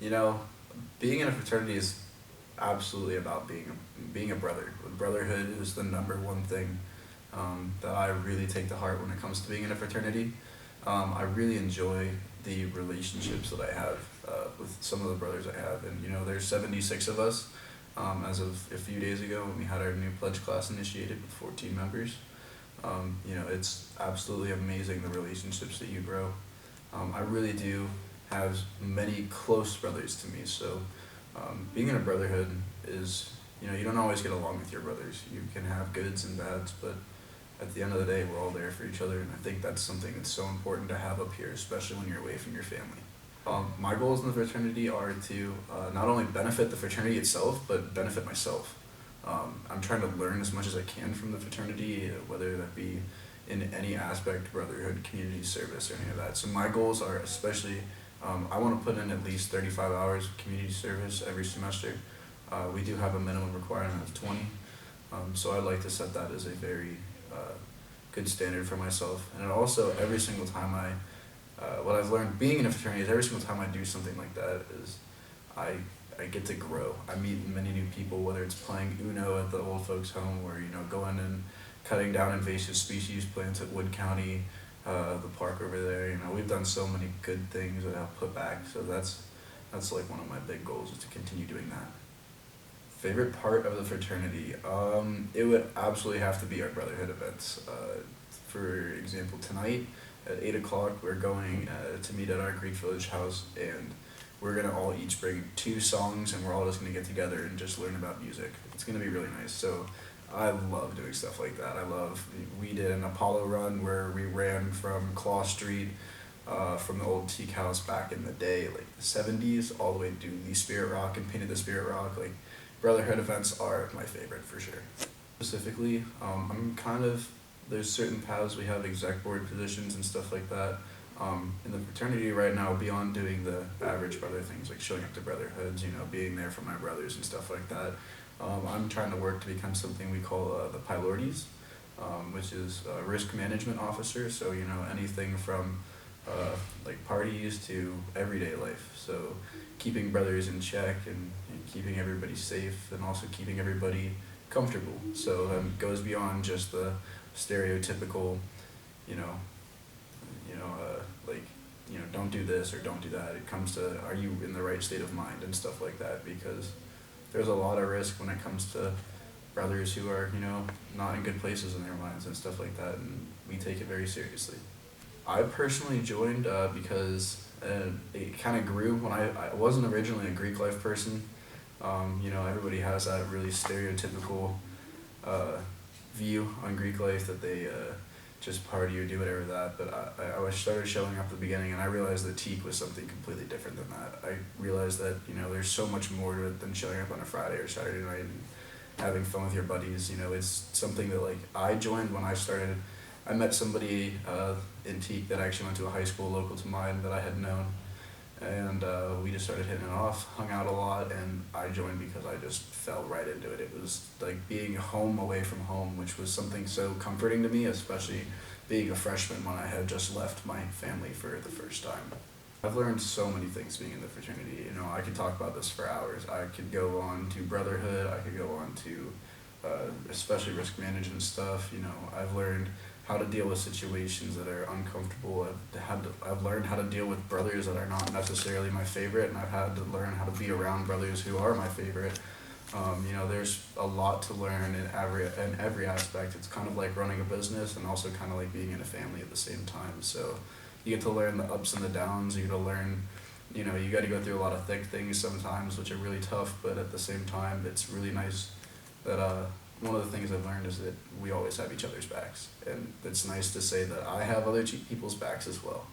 You know, being in a fraternity is absolutely about being a brother. Brotherhood is the number one thing that I really take to heart when it comes to being in a fraternity. I really enjoy the relationships that I have with some of the brothers I have, and there's 76 of us. As of a few days ago, when we had our new pledge class initiated with 14 members, it's absolutely amazing the relationships that you grow. I really do have many close brothers to me, so being in a brotherhood is, you don't always get along with your brothers. You can have goods and bads, but at the end of the day, we're all there for each other, and I think that's something that's so important to have up here, especially when you're away from your family. My goals in the fraternity are to not only benefit the fraternity itself, but benefit myself. I'm trying to learn as much as I can from the fraternity, whether that be in any aspect, brotherhood, community service, or any of that. So my goals are especially, I want to put in at least 35 hours of community service every semester. We do have a minimum requirement of 20, so I'd like to set that as a very good standard for myself. And it also, every single time what I've learned being in a fraternity is every single time I do something like that is I get to grow. I meet many new people, whether it's playing Uno at the old folks home or, going and cutting down invasive species plants at Wood County, the park over there. We've done so many good things that I've put back. So that's like one of my big goals, is to continue doing that. Favorite part of the fraternity? It would absolutely have to be our brotherhood events. For example, tonight at 8 o'clock, we're going to meet at our Greek Village house, and we're going to all each bring 2 songs, and we're all just going to get together and just learn about music. It's going to be really nice. So I love doing stuff like that. We did an Apollo run where we ran from Claw Street, from the old teak house back in the day, like the 70s, all the way to the Spirit Rock and painted the Spirit Rock. Like, brotherhood events are my favorite for sure. Specifically, there's certain paths we have exec board positions and stuff like that. In the fraternity right now, beyond doing the average brother things like showing up to brotherhoods, being there for my brothers and stuff like that, I'm trying to work to become something we call the Pylordes, which is a risk management officer. So, anything from like parties to everyday life. So keeping brothers in check and keeping everybody safe, and also keeping everybody comfortable. So that goes beyond just the stereotypical, don't do this or don't do that. It comes to, are you in the right state of mind and stuff like that, because there's a lot of risk when it comes to brothers who are, not in good places in their minds and stuff like that, and we take it very seriously. I personally joined because it kind of grew when I wasn't originally a Greek life person. Everybody has that really stereotypical view on Greek life that they just party or do whatever that. But I started showing up at the beginning, and I realized that teak was something completely different than that. I realized that there's so much more to it than showing up on a Friday or Saturday night and having fun with your buddies. It's something that I joined when I started. I met somebody in teak that actually went to a high school local to mine that I had known, and we just started hitting it off, hung out a lot, and I joined because I just fell right into it. It was like being home away from home, which was something so comforting to me, especially being a freshman when I had just left my family for the first time. I've learned so many things being in the fraternity. I could talk about this for hours. I could go on to brotherhood, I could go on to especially risk management stuff. I've learned how to deal with situations that are uncomfortable. I've learned how to deal with brothers that are not necessarily my favorite, and I've had to learn how to be around brothers who are my favorite. There's a lot to learn in every aspect. It's kind of like running a business, and also kind of like being in a family at the same time. So you get to learn the ups and the downs. You get to learn, you got to go through a lot of thick things sometimes, which are really tough, but at the same time, it's really nice that one of the things I've learned is that we always have each other's backs, and it's nice to say that I have other people's backs as well.